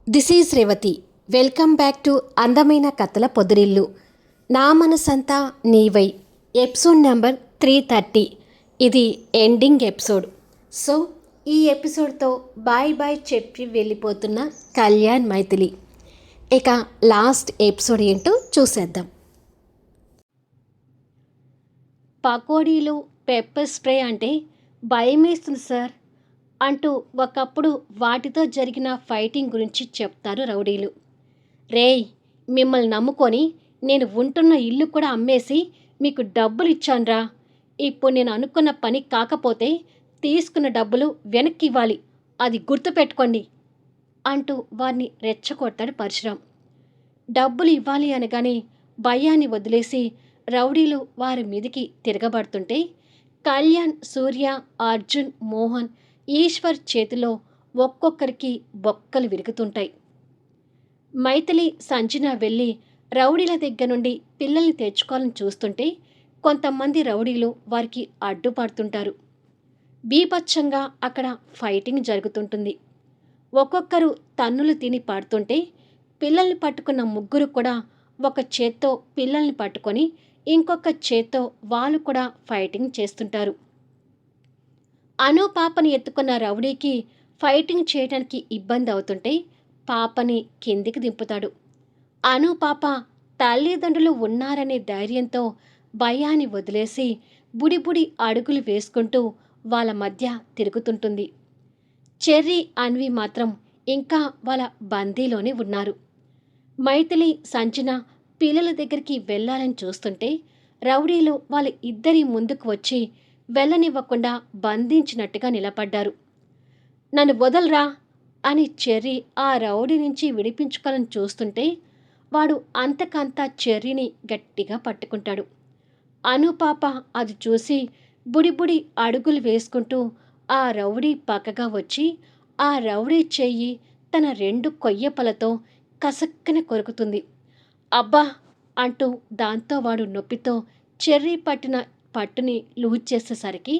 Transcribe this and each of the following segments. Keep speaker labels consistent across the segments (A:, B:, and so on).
A: This is Revathi. Welcome back to అందమైన కథల పొదిరిల్లు. నా మనసంతా నీవై ఎపిసోడ్ నెంబర్ 330. ఇది ఎండింగ్ ఎపిసోడ్. సో ఈ ఎపిసోడ్తో బాయ్ బాయ్ చెప్పి వెళ్ళిపోతున్న కళ్యాణ్ మైథిలి. ఇక లాస్ట్ ఎపిసోడ్ ఏంటో చూసేద్దాం. పకోడీలు, పెప్పర్ స్ప్రే అంటే భయమేస్తుంది సార్ అంటూ ఒకప్పుడు వాటితో జరిగిన ఫైటింగ్ గురించి చెప్తారు రౌడీలు. రేయ్, మిమ్మల్ని నమ్ముకొని నేను ఉంటున్న ఇల్లు కూడా అమ్మేసి మీకు డబ్బులు ఇచ్చాన్రా. ఇప్పుడు నేను అనుకున్న పని కాకపోతే తీసుకున్న డబ్బులు వెనక్కి ఇవ్వాలి, అది గుర్తుపెట్టుకోండి అంటూ వారిని రెచ్చగొట్టాడు పరశురాం. డబ్బులు ఇవ్వాలి అనగానే భయాన్ని వదిలేసి రౌడీలు వారి మీదికి తిరగబడుతుంటే కళ్యాణ్, సూర్య, అర్జున్, మోహన్, ఈశ్వర్ చేతిలో ఒక్కొక్కరికి బొక్కలు విరుగుతుంటాయి. మైథిలి, సంజన వెళ్ళి రౌడీల దగ్గర నుండి పిల్లల్ని తెచ్చుకోవాలని చూస్తుంటే కొంతమంది రౌడీలు వారికి అడ్డుపడుతుంటారు. బీభత్సంగా అక్కడ ఫైటింగ్ జరుగుతుంటుంది. ఒక్కొక్కరు తన్నులు తిని పడుతుంటే పిల్లల్ని పట్టుకున్న ముగ్గురు కూడా ఒక చేత్తో పిల్లల్ని పట్టుకొని ఇంకొక చేత్తో వాళ్ళు కూడా ఫైటింగ్ చేస్తుంటారు. అను పాపని ఎత్తుకున్న రౌడీకి ఫైటింగ్ చేయడానికి ఇబ్బంది అవుతుంటే పాపని కిందికి దింపుతాడు. అను పాప తల్లిదండ్రులు ఉన్నారనే ధైర్యంతో భయాన్ని వదిలేసి బుడిబుడి అడుగులు వేసుకుంటూ వాళ్ళ మధ్య తిరుగుతుంటుంది. చెర్రీ, అన్వి మాత్రం ఇంకా వాళ్ళ బందీలోనే ఉన్నారు. మైథిలి, సంజన పిల్లల దగ్గరికి వెళ్ళాలని చూస్తుంటే రౌడీలు వాళ్ళ ఇద్దరి ముందుకు వచ్చి వెళ్ళనివ్వకుండా బంధించినట్టుగా నిలబడ్డారు. నన్ను వదలరా అని చెర్రీ ఆ రౌడీ నుంచి విడిపించుకోవాలని చూస్తుంటే వాడు అంతకంతా చెర్రీని గట్టిగా పట్టుకుంటాడు. అనుపాప అది చూసి బుడిబుడి అడుగులు వేసుకుంటూ ఆ రౌడీ పక్కగా వచ్చి ఆ రౌడీ చెయ్యి తన 2 కొయ్యపలతో కసక్కన కొరుకుతుంది. అబ్బా అంటూ దాంతో వాడు నొప్పితో చెర్రీ పట్టిన పట్టుని లూజ్ చేసేసరికి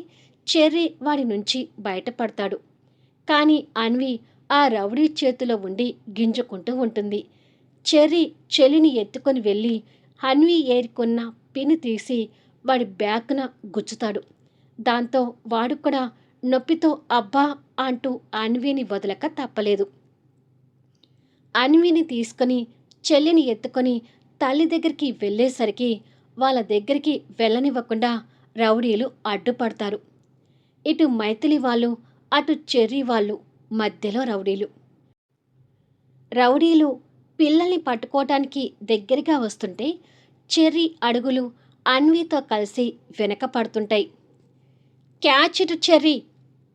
A: చెర్రీ వాడి నుంచి బయటపడతాడు. కానీ అన్వి ఆ రౌడీ చేతిలో ఉండి గింజుకుంటూ ఉంటుంది. చెర్రీ చెల్లిని ఎత్తుకొని వెళ్ళి అన్వి ఏరుకున్న పిని తీసి వాడి బ్యాక్న గుచ్చుతాడు. దాంతో వాడు కూడా నొప్పితో అబ్బా అంటూ అన్విని వదలక తప్పలేదు. అన్విని తీసుకొని చెల్లిని ఎత్తుకొని తల్లి దగ్గరికి వెళ్ళేసరికి వాళ్ళ దగ్గరికి వెళ్ళనివ్వకుండా రౌడీలు అడ్డుపడతారు. ఇటు మైథిలి వాళ్ళు, అటు చెర్రీ వాళ్ళు మధ్యలో రౌడీలు పిల్లల్ని పట్టుకోవటానికి దగ్గరగా వస్తుంటే చెర్రీ అడుగులు అన్వితో కలిసి వెనక పడుతుంటాయి. క్యాచ్ ఇటు చెర్రీ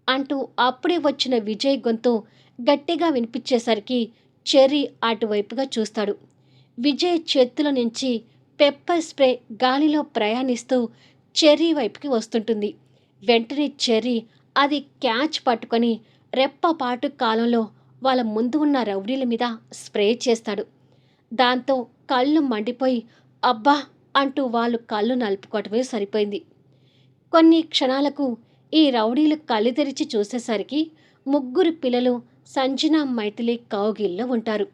A: అంటూ అప్పుడే వచ్చిన విజయ్ గొంతు గట్టిగా వినిపించేసరికి చెర్రీ అటువైపుగా చూస్తాడు. విజయ్ చేతిలో నుంచి పెప్పర్ స్ప్రే గాలిలో ప్రయాణిస్తూ చెర్రీ వైపుకి వస్తుంటుంది. వెంటనే చెర్రీ అది క్యాచ్ పట్టుకొని రెప్పపాటు కాలంలో వాళ్ళ ముందు ఉన్న రౌడీల మీద స్ప్రే చేస్తాడు. దాంతో కళ్ళు మండిపోయి అబ్బా అంటూ వాళ్ళు కళ్ళు నలుపుకోవటమే సరిపోయింది. కొన్ని క్షణాలకు ఈ రౌడీలు కళ్ళు తెరిచి చూసేసరికి ముగ్గురు పిల్లలు సంజన, మైథిలి కౌగిల్లో ఉంటారు.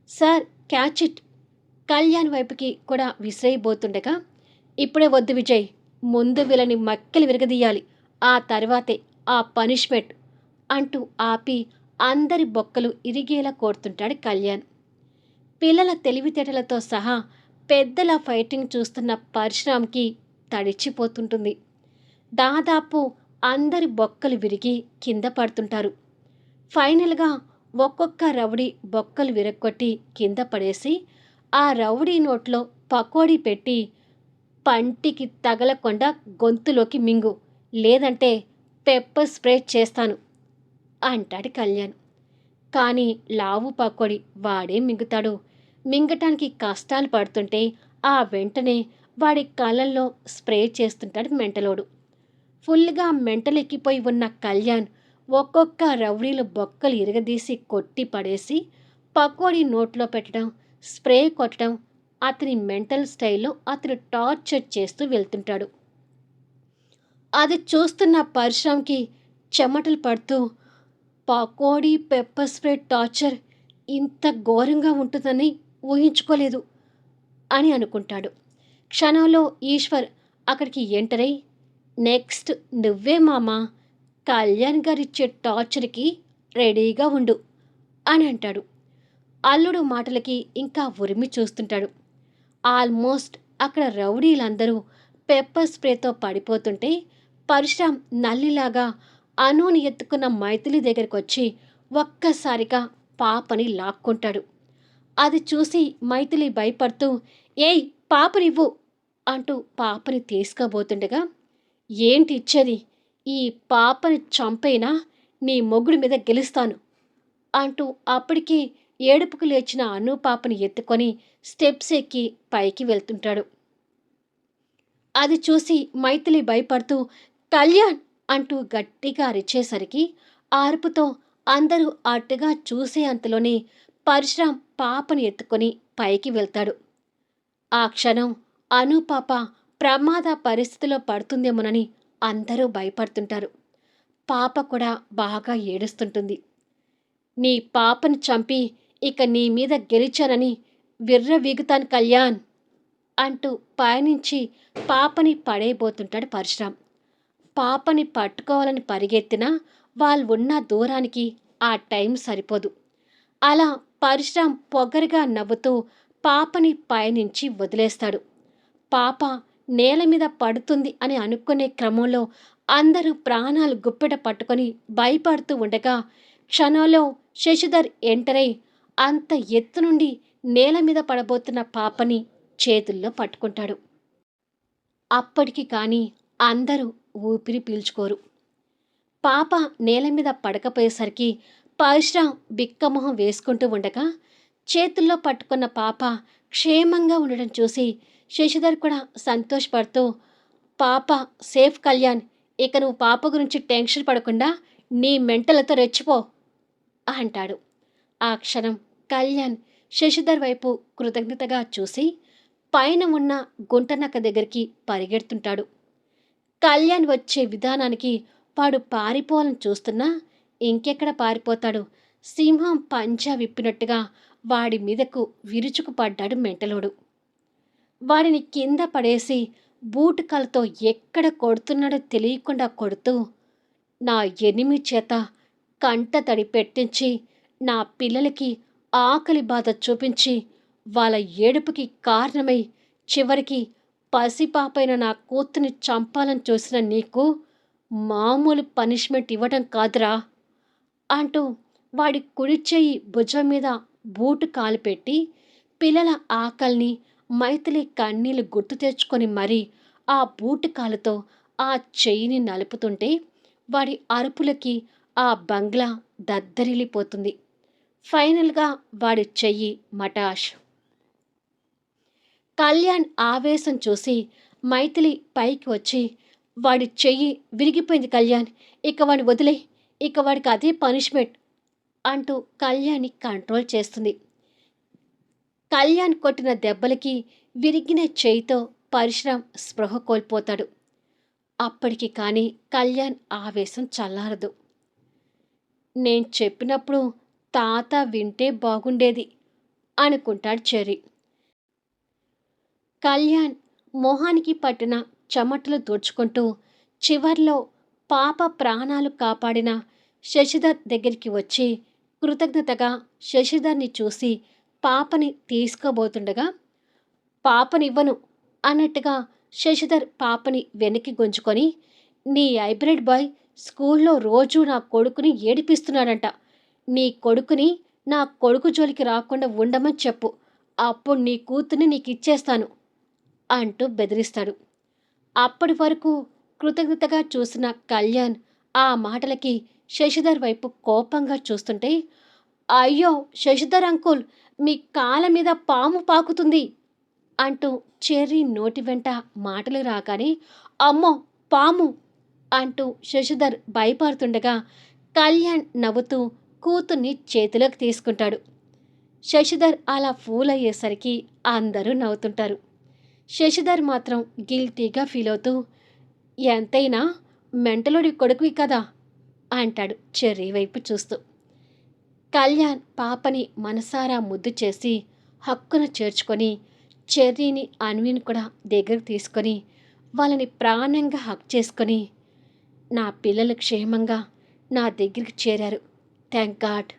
A: సార్, క్యాచ్ ఇట్ కళ్యాణ్ వైపుకి కూడా విసిరేయబోతుండగా ఇప్పుడే వద్దు విజయ్, ముందు వీళ్ళని మక్కెలు విరగదీయాలి, ఆ తర్వాతే ఆ పనిష్మెంట్ అంటూ ఆపి అందరి బొక్కలు ఇరిగేలా కోరుతుంటాడు కళ్యాణ్. పిల్లల తెలివితేటలతో సహా పెద్దల ఫైటింగ్ చూస్తున్న పరశురాంకి తడిచిపోతుంటుంది. దాదాపు అందరి బొక్కలు విరిగి కింద పడుతుంటారు. ఫైనల్గా ఒక్కొక్క రౌడీ బొక్కలు విరగ్గొట్టి కింద పడేసి ఆ రౌడీ నోట్లో పకోడీ పెట్టి పంటికి తగలకుండా గొంతులోకి మింగు, లేదంటే పెప్పర్ స్ప్రే చేస్తాను అంటాడు కళ్యాణ్. కానీ లావు పకోడీ వాడే మింగుతాడు. మింగటానికి కష్టాలు పడుతుంటే ఆ వెంటనే వాడి కళ్ళల్లో స్ప్రే చేస్తుంటాడు మెంటలోడు. ఫుల్గా మెంటలెక్కిపోయి ఉన్న కళ్యాణ్ ఒక్కొక్క రౌడీలు బొక్కలు ఇరగదీసి కొట్టి పడేసి పకోడీ నోట్లో పెట్టడం, స్ప్రే కొట్టడం అతని మెంటల్ స్టైల్లో అతను టార్చర్ చేస్తూ వెళ్తుంటాడు. అది చూస్తున్న పరశురాంకి చెమటలు పడుతూ పకోడీ, పెప్పర్ స్ప్రే టార్చర్ ఇంత ఘోరంగా ఉంటుందని ఊహించుకోలేదు అని అనుకుంటాడు. క్షణంలో ఈశ్వర్ అక్కడికి ఎంటర్ అయి, నెక్స్ట్ నువ్వే మామా, కళ్యాణ్ గారిచ్చే టార్చర్కి రెడీగా ఉండు అని అంటాడు. అల్లుడు మాటలకి ఇంకా ఉరిమి చూస్తుంటాడు. ఆల్మోస్ట్ అక్కడ రౌడీలందరూ పెప్పర్ స్ప్రేతో పడిపోతుంటే పరశురాం నల్లిలాగా అనూని ఎత్తుకున్న మైథిలి దగ్గరికి వచ్చి ఒక్కసారిగా పాపని లాక్కుంటాడు. అది చూసి మైథిలి భయపడుతూ, ఏయ్ పాపనివ్వు అంటూ పాపని తీసుకోబోతుండగా, ఏంటి ఇచ్చేది, ఈ పాపని చంపైనా నీ మొగుడి మీద గెలుస్తాను అంటూ అప్పటికి ఏడుపుకు లేచిన అను పాపని ఎత్తుకొని స్టెప్స్ ఎక్కి పైకి వెళ్తుంటాడు. అది చూసి మైథిలి భయపడుతూ కళ్యాణ్ అంటూ గట్టిగా అరిచేసరికి ఆ అరుపుతో అందరూ అట్టుగా చూసే అంతలోనే పరశురాం పాపని ఎత్తుకొని పైకి వెళ్తాడు. ఆ క్షణం అను పాప ప్రమాద పరిస్థితిలో పడుతుందేమోనని అందరూ భయపడుతుంటారు. పాప కూడా బాగా ఏడుస్తుంటుంది. నీ పాపని చంపి ఇక నీ మీద గెలిచానని విర్రవీగుతాను కళ్యాణ్ అంటూ పయనించి పాపని పడేయబోతుంటాడు పరశురాం. పాపని పట్టుకోవాలని పరిగెత్తినా వాళ్ళు ఉన్న దూరానికి ఆ టైం సరిపోదు. అలా పరశురాం పొగరుగా నవ్వుతూ పాపని పయనించి వదిలేస్తాడు. పాప నేల మీద పడుతుంది అని అనుకునే క్రమంలో అందరూ ప్రాణాలు గుప్పెట పట్టుకొని భయపడుతూ ఉండగా క్షణంలో శశిధర్ ఎంటర్ అయి అంత ఎత్తు నుండి నేల మీద పడబోతున్న పాపని చేతుల్లో పట్టుకుంటాడు. అప్పటికి కానీ అందరూ ఊపిరి పీల్చుకోరు. పాప నేల మీద పడకపోయేసరికి పరశురాం బిక్కమొహం వేసుకుంటూ ఉండగా చేతుల్లో పట్టుకున్న పాప క్షేమంగా ఉండడం చూసి శశిధర్ కూడా సంతోషపడుతూ, పాప సేఫ్ కళ్యాణ్, ఇక నువ్వు పాప గురించి టెన్షన్ పడకుండా నీ మెంటలతో రెచ్చిపో అంటాడు. ఆ క్షణం కళ్యాణ్ శశిధర్ వైపు కృతజ్ఞతగా చూసి పైన ఉన్న గుంటనక్క దగ్గరికి పరిగెడుతుంటాడు. కళ్యాణ్ వచ్చే విధానానికి వాడు పారిపోవాలని చూస్తున్నా ఇంకెక్కడ పారిపోతాడు. సింహం పంజా విప్పినట్టుగా వాడి మీదకు విరుచుకుపడ్డాడు మెంటలోడు. వాడిని కింద పడేసి బూటు కాలుతో ఎక్కడ కొడుతున్నాడో తెలియకుండా కొడుతూ, నా ఎనిమి చేత కంట తడి పెట్టించి నా పిల్లలకి ఆకలి బాధ చూపించి వాళ్ళ ఏడుపుకి కారణమై చివరికి పసిపాపైన నా కూతుర్ని చంపాలని చూసిన నీకు మామూలు పనిష్మెంట్ ఇవ్వడం కాదురా అంటూ వాడి కుడి చెయ్యి భుజం మీద బూటు కాలు పెట్టి పిల్లల ఆకలిని మైథిలి కన్నీళ్లు గుర్తు తెచ్చుకొని మరీ ఆ బూటు కాలుతో ఆ చెయ్యిని నలుపుతుంటే వాడి అరుపులకి ఆ బంగ్లా దద్దరిల్లిపోతుంది. ఫైనల్గా వాడి చెయ్యి మటాష్. కళ్యాణ్ ఆవేశం చూసి మైథిలి పైకి వచ్చి, వాడి చెయ్యి విరిగిపోయింది కళ్యాణ్, ఇక వాడిని వదిలే, ఇక వాడికి అదే పనిష్మెంట్ అంటూ కళ్యాణ్ని కంట్రోల్ చేస్తుంది. కళ్యాణ్ కొట్టిన దెబ్బలకి విరిగిన చేయితో పరశురాం స్పృహ కోల్పోతాడు. అప్పటికి కానీ కళ్యాణ్ ఆవేశం చల్లారదు. నేను చెప్పినప్పుడు తాత వింటే బాగుండేది అనుకుంటాడు చెర్రీ. కళ్యాణ్ మొహానికి పట్టిన చెమటలు తుడుచుకుంటూ చివర్లో పాప ప్రాణాలు కాపాడిన శశిధర్ దగ్గరికి వచ్చి కృతజ్ఞతగా శశిధర్ని చూసి పాపని తీసుకోబోతుండగా, పాపనివ్వను అన్నట్టుగా శశిధర్ పాపని వెనక్కి గుంజుకొని, నీ హైబ్రిడ్ బాయ్ స్కూల్లో రోజూ నా కొడుకుని ఏడిపిస్తున్నాడంట, నీ కొడుకుని నా కొడుకు జోలికి రాకుండా ఉండమని చెప్పు, అప్పుడు నీ కూతుర్ని నీకు ఇచ్చేస్తాను అంటూ బెదిరిస్తాడు. అప్పటి వరకు కృతజ్ఞతగా చూసిన కళ్యాణ్ ఆ మాటలకి శశిధర్ వైపు కోపంగా చూస్తుంటే, అయ్యో శశిధర్ అంకుల్, మీ కాళ్ళ మీద పాము పాకుతుంది అంటూ చెర్రీ నోటి వెంట మాటలు రాగానే, అమ్మో పాము అంటూ శశిధర్ భయపడుతుండగా కళ్యాణ్ నవ్వుతూ కూతుర్ని చేతిలోకి తీసుకుంటాడు. శశిధర్ అలా ఫూల్ అయ్యేసరికి అందరూ నవ్వుతుంటారు. శశిధర్ మాత్రం గిల్టీగా ఫీల్ అవుతూ, ఎంతైనా మెంటలోడి కొడుకువి కదా అంటాడు చెర్రీ వైపు చూస్తూ. కళ్యాణ్ పాపని మనసారా ముద్దు చేసి హక్కున చేర్చుకొని చెర్రీని అన్విని కూడా దగ్గరకు తీసుకొని వాళ్ళని ప్రాణంగా హక్ చేసుకొని నా పిల్లలు క్షేమంగా నా దగ్గరికి చేరారు, థ్యాంక్ గాడ్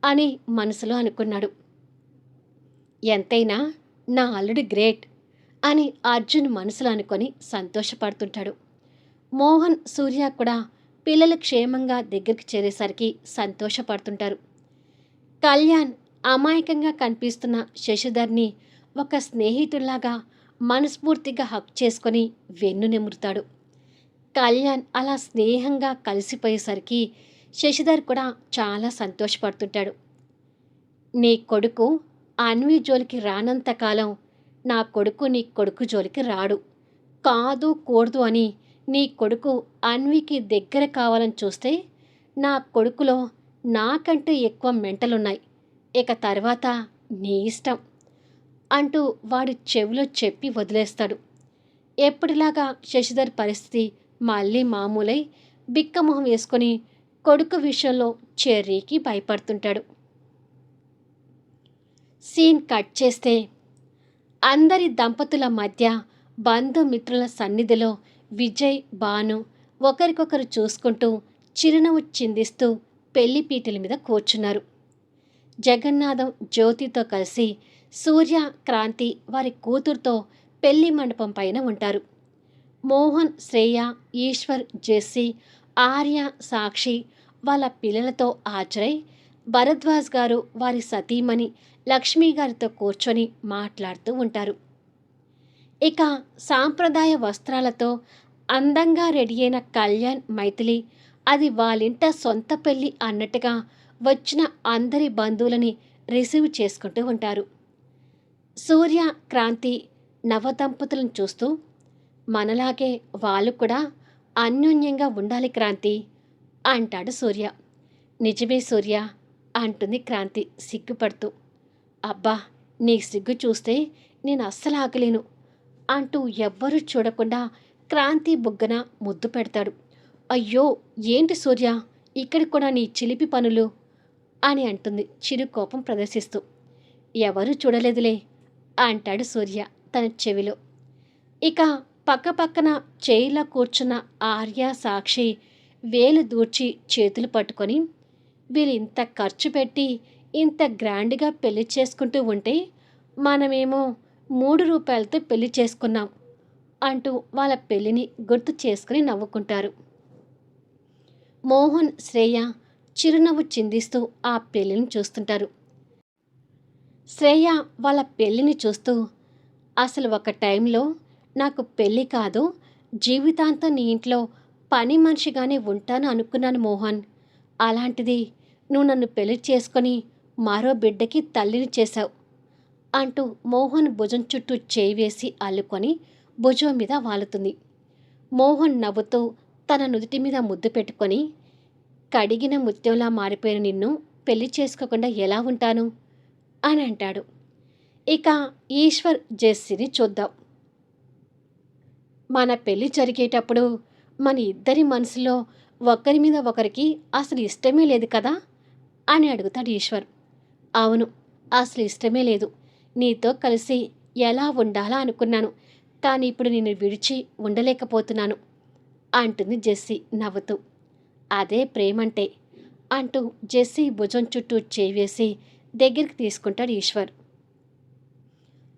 A: అని మనసులో అనుకున్నాడు. ఎంతైనా నా అల్లుడు గ్రేట్ అని అర్జున్ మనసులో అనుకొని సంతోషపడుతుంటాడు. మోహన్, సూర్య కూడా పిల్లలు క్షేమంగా దగ్గరికి చేరేసరికి సంతోషపడుతుంటారు. కళ్యాణ్ అమాయకంగా కనిపిస్తున్న శశిధర్ని ఒక స్నేహితుల్లాగా మనస్ఫూర్తిగా హక్ చేసుకొని వెన్ను నిమురుతాడు. కళ్యాణ్ అలా స్నేహంగా కలిసిపోయేసరికి శశిధర్ కూడా చాలా సంతోషపడుతుంటాడు. నీ కొడుకు అన్వి జోలికి రానంతకాలం నా కొడుకు నీ కొడుకు జోలికి రాడు, కాదు కూడదు అని నీ కొడుకు అన్వికి దగ్గర కావాలని చూస్తే నా కొడుకులో నాకంటే ఎక్కువ మెంటలున్నాయి, ఇక తర్వాత నీ ఇష్టం అంటూ వాడి చెవిలో చెప్పి వదిలేస్తాడు. ఎప్పటిలాగా శశిధర్ పరిస్థితి మళ్ళీ మామూలై బిక్కమొహం వేసుకొని కొడుకు విషయంలో చెర్రీకి భయపడుతుంటాడు. సీన్ కట్ చేస్తే అందరి దంపతుల మధ్య బంధుమిత్రుల సన్నిధిలో విజయ్, భాను ఒకరికొకరు చూసుకుంటూ చిరునవ్వు చిందిస్తూ పెళ్లి పీటల మీద కూర్చున్నారు. జగన్నాథం జ్యోతితో కలిసి సూర్య, క్రాంతి వారి కూతురుతో పెళ్లి మండపం పైన ఉంటారు. మోహన్, శ్రేయ, ఈశ్వర్, జెస్సీ, ఆర్య, సాక్షి వాళ్ళ పిల్లలతో హాజరై భరద్వాజ్ గారు వారి సతీమణి లక్ష్మీ గారితో కూర్చొని మాట్లాడుతూ ఉంటారు. ఇక సాంప్రదాయ వస్త్రాలతో అందంగా రెడీ అయిన కళ్యాణ్, మైథిలి అది వాళ్ళింట సొంత పెళ్ళి అన్నట్టుగా వచ్చిన అందరి బంధువులని రిసీవ్ చేసుకుంటూ ఉంటారు. సూర్య, క్రాంతి నవదంపతులను చూస్తూ మనలాగే వాళ్ళు కూడా అన్యోన్యంగా ఉండాలి క్రాంతి అంటాడు సూర్య. నిజమే సూర్య అంటుంది క్రాంతి సిగ్గుపడుతూ. అబ్బా, నీ సిగ్గు చూస్తే నేను అస్సలు ఆగలేను అంటూ ఎవ్వరూ చూడకుండా క్రాంతి బుగ్గన ముద్దు పెడతాడు. అయ్యో ఏంటి సూర్య, ఇక్కడ కూడా నీ చిలిపి పనులు అని అంటుంది చిరు కోపం ప్రదర్శిస్తూ. ఎవరూ చూడలేదులే అంటాడు సూర్య తన చెవిలో. ఇక పక్కపక్కన చైర్లో కూర్చున్న ఆర్య, సాక్షి వేలు దూర్చి చేతులు పట్టుకొని వీళ్ళు ఇంత ఖర్చు పెట్టి ఇంత గ్రాండ్గా పెళ్లి చేసుకుంటూ ఉంటే మనమేమో 3 రూపాయలతో పెళ్లి చేసుకున్నాం అంటూ వాళ్ళ పెళ్లిని గుర్తు చేసుకుని నవ్వుకుంటారు. మోహన్, శ్రేయ చిరునవ్వు చిందిస్తూ ఆ పెళ్లిని చూస్తుంటారు. శ్రేయ వాళ్ళ పెళ్లిని చూస్తూ, అసలు ఒక టైంలో నాకు పెళ్ళి కాదు, జీవితాంతం నీ ఇంట్లో పని మనిషిగానే ఉంటాను అనుకున్నాను మోహన్. అలాంటిది నువ్వు నన్ను పెళ్లి చేసుకొని మరో బిడ్డకి తల్లిని చేశావు అంటూ మోహన్ భుజం చుట్టూ చేయి వేసి అల్లుకొని భుజం మీద వాలుతుంది. మోహన్ నవ్వుతూ తన నుదుటి మీద ముద్దు పెట్టుకొని, కడిగిన ముత్యంలా మారిపోయిన నిన్ను పెళ్లి చేసుకోకుండా ఎలా ఉంటాను అని అంటాడు. ఇక ఈశ్వర్, జెస్సీని చూద్దాం. మన పెళ్లి జరిగేటప్పుడు మన ఇద్దరి మనసులో ఒకరి మీద ఒకరికి అసలు ఇష్టమే లేదు కదా అని అడుగుతాడు ఈశ్వర్. అవును, అసలు ఇష్టమే లేదు. నీతో కలిసి ఎలా ఉండాలా అనుకున్నాను, కానీ ఇప్పుడు నిన్ను విడిచి ఉండలేకపోతున్నాను అంటుంది జెస్సీ నవ్వుతూ. అదే ప్రేమంటే అంటూ జెస్సీ భుజం చుట్టూ చేవేసి దగ్గరికి తీసుకుంటాడు ఈశ్వర్.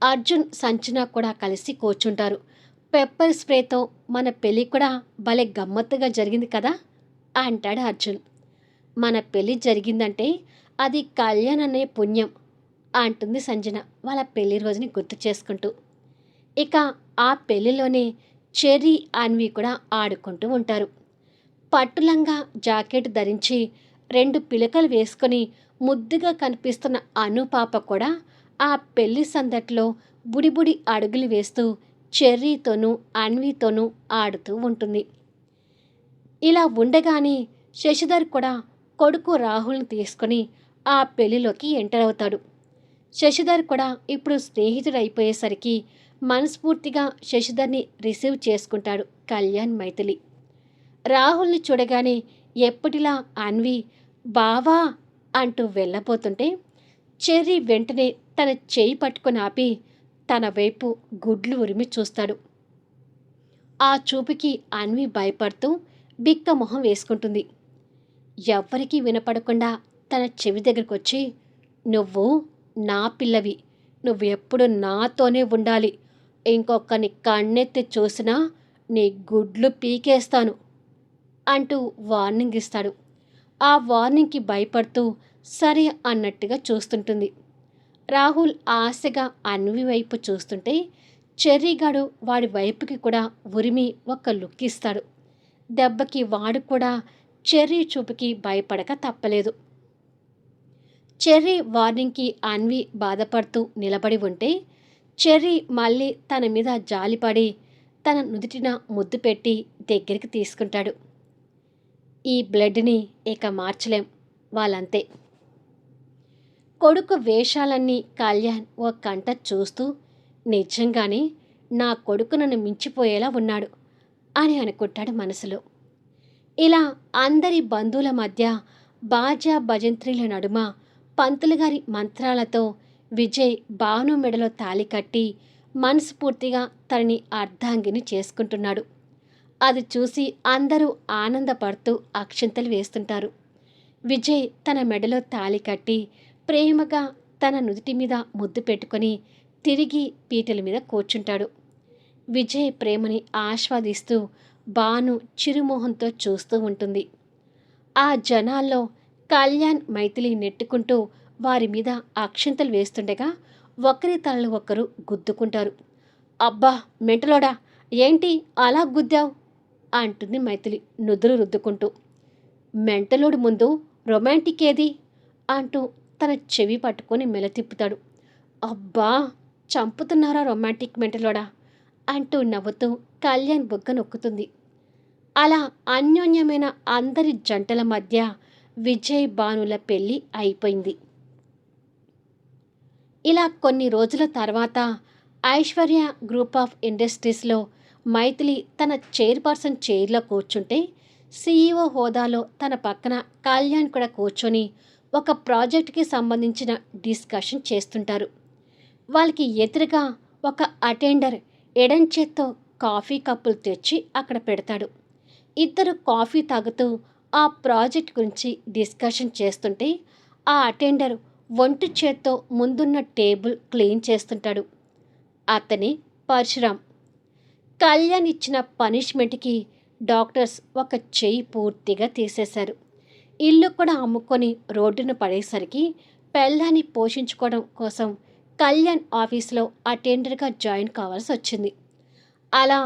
A: అర్జున్, సంచన కూడా కలిసి కూర్చుంటారు. పెప్పర్ స్ప్రేతో మన పెళ్ళి కూడా భలే గమ్మత్తుగా జరిగింది కదా అంటాడు అర్జున్. మన పెళ్ళి జరిగిందంటే అది కళ్యాణ్ అనే పుణ్యం అంటుంది సంజన వాళ్ళ పెళ్లి రోజుని గుర్తు చేసుకుంటూ. ఇక ఆ పెళ్లిలోనే చెర్రీ, అన్వి కూడా ఆడుకుంటూ ఉంటారు. పట్టులంగా జాకెట్ ధరించి 2 పిలకలు వేసుకొని ముద్దుగా కనిపిస్తున్న అనుపాప కూడా ఆ పెళ్లి సందట్లో బుడిబుడి అడుగులు వేస్తూ చెర్రీతోనూ అన్వితోనూ ఆడుతూ ఉంటుంది. ఇలా ఉండగానే శశిధర్ కూడా కొడుకు రాహుల్ని తీసుకొని ఆ పెళ్లిలోకి ఎంటర్ అవుతాడు. శశిధర్ కూడా ఇప్పుడు స్నేహితుడు అయిపోయేసరికి మనస్ఫూర్తిగా శశిధర్ని రిసీవ్ చేసుకుంటాడు కళ్యాణ్, మైథిలి. రాహుల్ని చూడగానే ఎప్పటిలా అన్వి బావా అంటూ వెళ్ళబోతుంటే చెర్రీ వెంటనే తన చేయి పట్టుకొని ఆపి తన వైపు గుడ్లు ఉరిమి చూస్తాడు. ఆ చూపుకి అన్వి భయపడుతూ బిక్క మొహం వేసుకుంటుంది. ఎవ్వరికీ వినపడకుండా తన చెవి దగ్గరకొచ్చి, నువ్వు నా పిల్లవి, నువ్వు ఎప్పుడు నాతోనే ఉండాలి, ఇంకొకరిని కన్నెత్తి చూసినా నీ గుడ్లు పీకేస్తాను అంటూ వార్నింగ్ ఇస్తాడు. ఆ వార్నింగ్కి భయపడుతూ సరే అన్నట్టుగా చూస్తుంటుంది. రాహుల్ ఆశగా అన్వి వైపు చూస్తుంటే చెర్రీగాడు వాడి వైపుకి కూడా ఉరిమి ఒక్క లుక్ ఇస్తాడు. దెబ్బకి వాడు కూడా చెర్రీ చూపుకి భయపడక తప్పలేదు. చెర్రీ వార్నింగ్కి అన్వి బాధపడుతూ నిలబడి ఉంటే చెర్రీ మళ్ళీ తన మీద జాలిపడి తన నుదుటిన ముద్దు పెట్టి దగ్గరికి తీసుకుంటాడు. ఈ బ్లడ్ని ఇక మార్చలేం, వాళ్ళంతే. కొడుకు వేషాలన్నీ కళ్యాణ్ ఓ కంట చూస్తూ నిజంగానే నా కొడుకు నన్ను మించిపోయేలా ఉన్నాడు అని అనుకుంటాడు మనసులో. ఇలా అందరి బంధువుల మధ్య బాజా భజంత్రీల నడుమ పంతులుగారి మంత్రాలతో విజయ్ భాను మెడలో తాళి కట్టి మనస్ఫూర్తిగా తనని అర్ధాంగిని చేసుకుంటున్నాడు. అది చూసి అందరూ ఆనందపడుతూ అక్షింతలు వేస్తుంటారు. విజయ్ తన మెడలో తాళి కట్టి ప్రేమగా తన నుదుటి మీద ముద్దు పెట్టుకొని తిరిగి పీటల మీద కూర్చుంటాడు. విజయ్ ప్రేమని ఆస్వాదిస్తూ భాను చిరుమోహంతో చూస్తూ ఉంటుంది. ఆ జనాల్లో కళ్యాణ్ మైథిలి నెట్టుకుంటూ వారి మీద అక్షింతలు వేస్తుండగా ఒకరి తలలు ఒకరు గుద్దుకుంటారు. అబ్బా మెంటలోడా, ఏంటి అలా గుద్దావు అంటుంది మైథిలి నుదురు రుద్దుకుంటూ. మెంటలోడు ముందు రొమాంటిక్ ఏది అంటూ తన చెవి పట్టుకొని మెలతిప్పుతాడు. అబ్బా చంపుతున్నారా రొమాంటిక్ మెంటలోడా అంటూ నవ్వుతూ కళ్యాణ్ బుగ్గ నొక్కుతుంది. అలా అన్యోన్యమైన అందరి జంటల మధ్య విజయ్ భానుల పెళ్ళి అయిపోయింది. ఇలా కొన్ని రోజుల తర్వాత ఐశ్వర్య గ్రూప్ ఆఫ్ ఇండస్ట్రీస్లో మైథిలి తన చైర్పర్సన్ చైర్లో కూర్చుంటే సీఈఓ హోదాలో తన పక్కన కళ్యాణ్ కూడా కూర్చొని ఒక ప్రాజెక్ట్కి సంబంధించిన డిస్కషన్ చేస్తుంటారు. వాళ్ళకి ఎదురుగా ఒక అటెండర్ ఎడం చేత్తో కాఫీ కప్పులు తెచ్చి అక్కడ పెడతాడు. ఇద్దరు కాఫీ తాగుతూ ఆ ప్రాజెక్ట్ గురించి డిస్కషన్ చేస్తుంటే ఆ అటెండర్ ఒంటి చేత్తో ముందున్న టేబుల్ క్లీన్ చేస్తుంటాడు. అతని పరశురామ్. కళ్యాణ్ ఇచ్చిన పనిష్మెంట్కి డాక్టర్స్ ఒక చెయ్యి పూర్తిగా తీసేశారు. ఇల్లు కూడా అమ్ముకొని రోడ్డున పడేసరికి పెళ్ళాన్ని పోషించుకోవడం కోసం కళ్యాణ్ ఆఫీస్లో అటెండర్గా జాయిన్ కావాల్సి వచ్చింది. అలా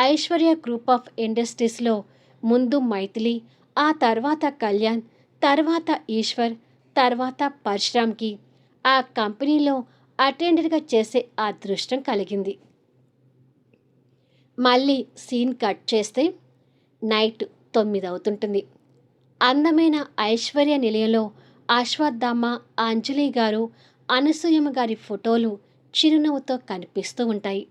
A: ఐశ్వర్య గ్రూప్ ఆఫ్ ఇండస్ట్రీస్లో ముందు మైథిలి, ఆ తర్వాత కళ్యాణ్, తర్వాత ఈశ్వర్, తర్వాత పరశురామ్కి ఆ కంపెనీలో అటెండర్గా చేసే అదృష్టం కలిగింది. మళ్ళీ సీన్ కట్ చేస్తే నైట్ 9 అవుతుంటుంది. అందమైన ఐశ్వర్య నిలయంలో అశ్వత్థామ, అంజలి గారు, అనసూయమ్మ గారి ఫోటోలు చిరునవ్వుతో కనిపిస్తూ ఉంటాయి.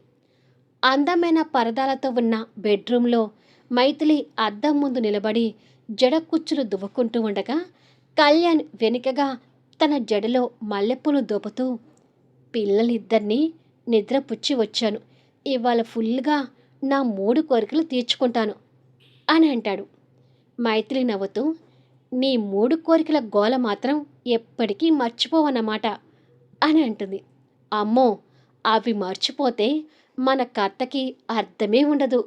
A: అందమైన పరదాలతో ఉన్న బెడ్రూమ్లో మైథిలి అద్దం ముందు నిలబడి జడకుచ్చులు దువ్వుకుంటూ ఉండగా కళ్యాణ్ వెనుకగా తన జడలో మల్లెపూలు దోపుతూ, పిల్లలిద్దరినీ నిద్రపుచ్చి వచ్చాను, ఇవాళ ఫుల్గా నా 3 కోరికలు తీర్చుకుంటాను అని అంటాడు. మైథిలి నవ్వుతూ, నీ 3 కోరికల గోల మాత్రం ఎప్పటికీ మర్చిపోవన్నమాట అని అంటుంది. అమ్మో, అవి మర్చిపోతే మన కర్తకి అర్థమే ఉండదు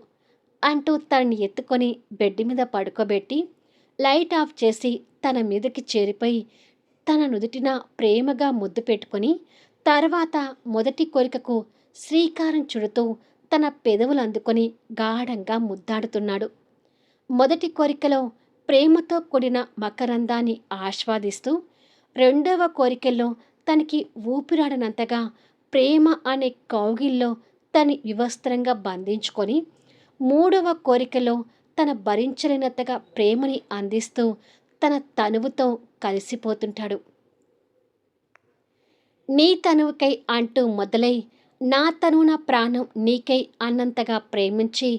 A: అంటూ తనని ఎత్తుకొని బెడ్ మీద పడుకోబెట్టి లైట్ ఆఫ్ చేసి తన మీదకి చేరిపోయి తన నుదుటిన ప్రేమగా ముద్దు పెట్టుకొని తర్వాత మొదటి కోరికకు శ్రీకారం చుడుతూ తన పెదవులు అందుకొని గాఢంగా ముద్దాడుతున్నాడు. మొదటి కోరికలో ప్రేమతో కూడిన మకరందాన్ని ఆస్వాదిస్తూ, రెండవ కోరికల్లో తనకి ఊపిరాడనంతగా ప్రేమ అనే కౌగిల్లో తని వివస్త్రంగా బంధించుకొని, మూడవ కోరికలో తన భరించలేనంతగా ప్రేమని అందిస్తూ తన తనువుతో కలిసిపోతుంటాడు. నీ తనువుకై అంటూ మొదలై నా తనువున ప్రాణం నీకై అన్నంతగా ప్రేమించి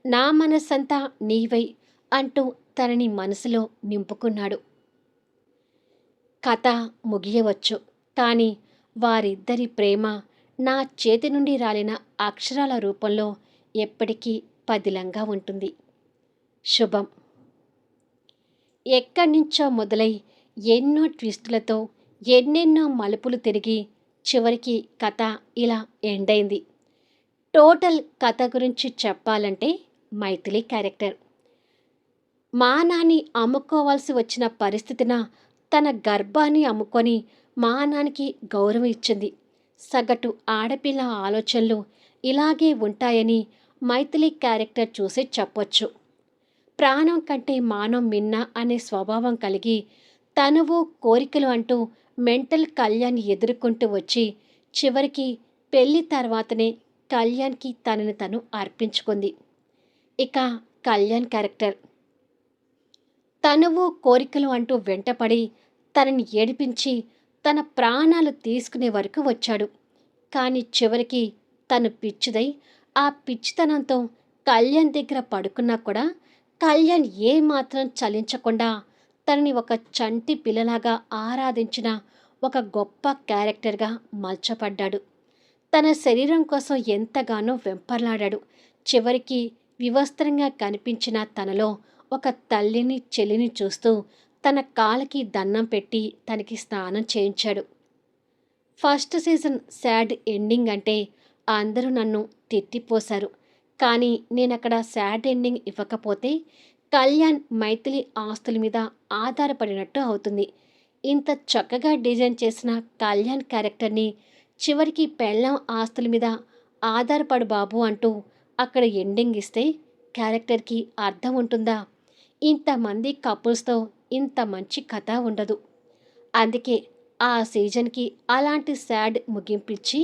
A: నా మనసంతా నీవై అంటూ తనని మనసులో నింపుకున్నాడు. కథ ముగియవచ్చు, కానీ వారిద్దరి ప్రేమ నా చేతి నుండి రాలిన అక్షరాల రూపంలో ఎప్పటికీ పదిలంగా ఉంటుంది. శుభం. ఎక్కడి నుంచో మొదలై ఎన్నో ట్విస్టులతో ఎన్నెన్నో మలుపులు తిరిగి చివరికి కథ ఇలా ఎండ్ అయింది. టోటల్ కథ గురించి చెప్పాలంటే మైథిలి క్యారెక్టర్ మానాన్ని అమ్ముకోవాల్సి వచ్చిన పరిస్థితిన తన గర్భాన్ని అమ్ముకొని మానానికి గౌరవం ఇచ్చింది. సగటు ఆడపిల్ల ఆలోచనలు ఇలాగే ఉంటాయని మైథిలి క్యారెక్టర్ చూసి చెప్పొచ్చు. ప్రాణం కంటే మానం మిన్న అనే స్వభావం కలిగి తనువు కోరికలు అంటూ మెంటల్ కళ్యాణ్ ఎదుర్కొంటూ వచ్చి చివరికి పెళ్లి తర్వాతనే కళ్యాణ్కి తనని తను అర్పించుకుంది. ఇక కళ్యాణ్ క్యారెక్టర్ తనువు కోరికలు అంటూ వెంటపడి తనని ఏడిపించి తన ప్రాణాలు తీసుకునే వరకు వచ్చాడు. కానీ చివరికి తను పిచ్చిదై ఆ పిచ్చితనంతో కళ్యాణ్ దగ్గర పడుకున్నా కూడా కళ్యాణ్ ఏమాత్రం చలించకుండా తనని ఒక చంటి పిల్లలాగా ఆరాధించిన ఒక గొప్ప క్యారెక్టర్గా మలచబడ్డాడు. తన శరీరం కోసం ఎంతగానో వెంపర్లాడాడు. చివరికి వివస్త్రంగా కనిపించిన తనలో ఒక తల్లిని చెల్లిని చూస్తూ తన కాళ్ళకి దండం పెట్టి తనకి స్నానం చేయించాడు. ఫస్ట్ సీజన్ సాడ్ ఎండింగ్ అంటే అందరూ నన్ను తిట్టిపోశారు. కానీ నేనక్కడ సాడ్ ఎండింగ్ ఇవ్వకపోతే కళ్యాణ్ మైథిలి ఆస్తుల మీద ఆధారపడినట్టు అవుతుంది. ఇంత చక్కగా డిజైన్ చేసిన కళ్యాణ్ క్యారెక్టర్ని చివరికి పెళ్ళాం ఆస్తుల మీద ఆధారపడు బాబు అంటూ అక్కడ ఎండింగ్ ఇస్తే క్యారెక్టర్కి అర్థం ఉంటుందా? ఇంతమంది కపుల్స్తో ఇంత మంచి కథ ఉండదు. అందుకే ఆ సీజన్కి అలాంటి సాడ్ ముగింపిచ్చి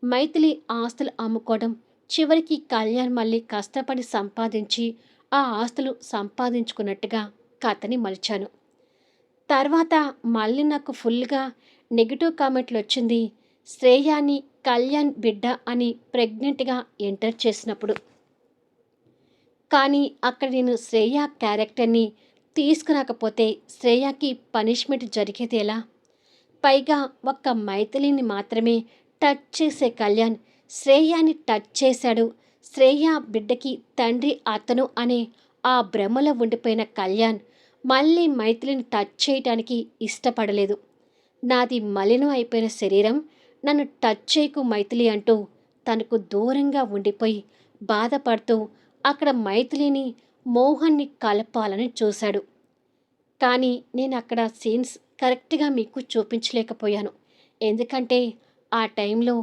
A: మైథిలి ఆస్తులు అమ్ముకోవడం, చివరికి కళ్యాణ్ మళ్ళీ కష్టపడి సంపాదించి ఆ ఆస్తులు సంపాదించుకున్నట్టుగా కథని మలిచాను. తర్వాత మళ్ళీ నాకు ఫుల్గా నెగిటివ్ కామెంట్లు వచ్చింది శ్రేయాని కళ్యాణ్ బిడ్డ అని ప్రెగ్నెంట్గా ఎంటర్ చేసినప్పుడు. కానీ అక్కడ నేను శ్రేయ క్యారెక్టర్ని తీసుకురాకపోతే శ్రేయకి పనిష్మెంట్ జరిగేది ఎలా? పైగా ఒక్క మైథిలిని మాత్రమే టచ్ చేసే కళ్యాణ్ శ్రేయాని టచ్ చేశాడు. శ్రేయ బిడ్డకి తండ్రి అతను అనే ఆ భ్రమలో ఉండిపోయిన కళ్యాణ్ మళ్ళీ మైథిలిని టచ్ చేయటానికి ఇష్టపడలేదు. నాది మలినం అయిపోయిన శరీరం, నన్ను టచ్ చేయకు మైథిలి అంటూ తనకు దూరంగా ఉండిపోయి బాధపడుతూ అక్కడ మైథిలిని మోహన్ని కలపాలని చూశాడు. కానీ నేను అక్కడ సీన్స్ కరెక్ట్గా మీకు చూపించలేకపోయాను. ఎందుకంటే ఆ టైంలో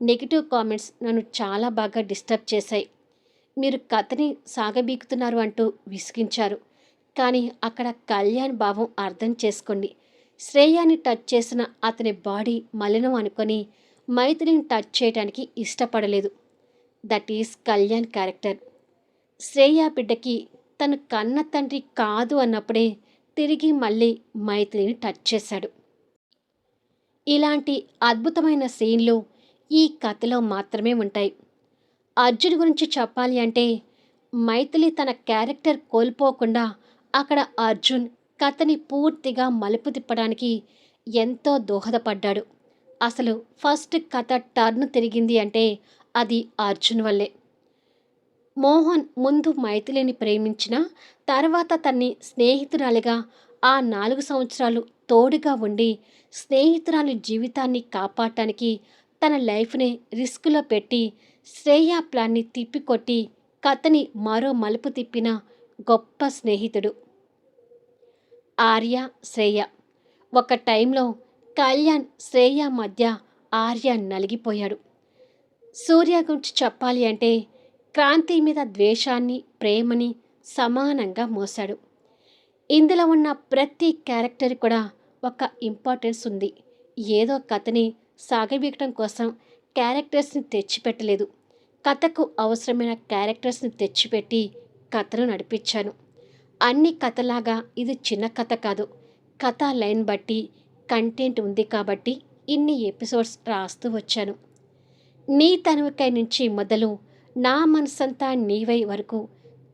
A: నెగిటివ్ కామెంట్స్ నన్ను చాలా బాగా డిస్టర్బ్ చేశాయి. మీరు కథని సాగబీకుతున్నారు అంటూ విసిగించారు. కానీ అక్కడ కళ్యాణ్ భావం అర్థం చేసుకోండి. శ్రేయాని టచ్ చేసిన అతని బాడీ మలినం అనుకొని మైథిలిని టచ్ చేయడానికి ఇష్టపడలేదు. That is Kalyan character. Shreya బిడ్డకి తను కన్న తండ్రి కాదు అన్నప్పుడే తిరిగి మళ్ళీ మైథిలిని టచ్ చేశాడు. ఇలాంటి అద్భుతమైన సీన్లు ఈ కథలో మాత్రమే ఉంటాయి. అర్జున్ గురించి చెప్పాలి అంటే మైథిలి తన క్యారెక్టర్ కోల్పోకుండా అక్కడ అర్జున్ కథని పూర్తిగా మలుపు తిప్పడానికి ఎంతో దోహదపడ్డాడు. అసలు ఫస్ట్ కథ టర్న్ తిరిగింది అంటే అది అర్జున్ వల్లే. మోహన్ ముందు మైథిలిని ప్రేమించిన తర్వాత తన్ని స్నేహితురాలిగా ఆ 4 సంవత్సరాలు తోడుగా ఉండి స్నేహితురాలి జీవితాన్ని కాపాడటానికి తన లైఫ్ని రిస్క్లో పెట్టి శ్రేయ ప్లాన్ని తిప్పికొట్టి కథని మరో మలుపు తిప్పిన గొప్ప స్నేహితుడు. ఆర్య శ్రేయ. ఒక టైంలో కళ్యాణ్ శ్రేయ మధ్య ఆర్య నలిగిపోయాడు. సూర్య గురించి చెప్పాలి అంటే క్రాంతి మీద ద్వేషాన్ని ప్రేమని సమానంగా మోశాడు. ఇందులో ఉన్న ప్రతి క్యారెక్టర్ కూడా ఒక ఇంపార్టెన్స్ ఉంది. ఏదో కథని సాగబీకటం కోసం క్యారెక్టర్స్ని తెచ్చిపెట్టలేదు. కథకు అవసరమైన క్యారెక్టర్స్ని తెచ్చిపెట్టి కథను నడిపించాను. అన్ని కథలాగా ఇది చిన్న కథ కాదు. కథ లైన్ బట్టి కంటెంట్ ఉంది కాబట్టి ఇన్ని ఎపిసోడ్స్ రాస్తూ వచ్చాను. నీ తనువుకై నుంచి మొదలు నా మనసంతా నీవై వరకు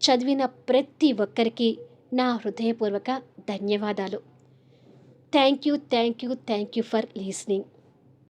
A: చదివిన ప్రతి ఒక్కరికి నా హృదయపూర్వక ధన్యవాదాలు. Thank you for లీస్నింగ్.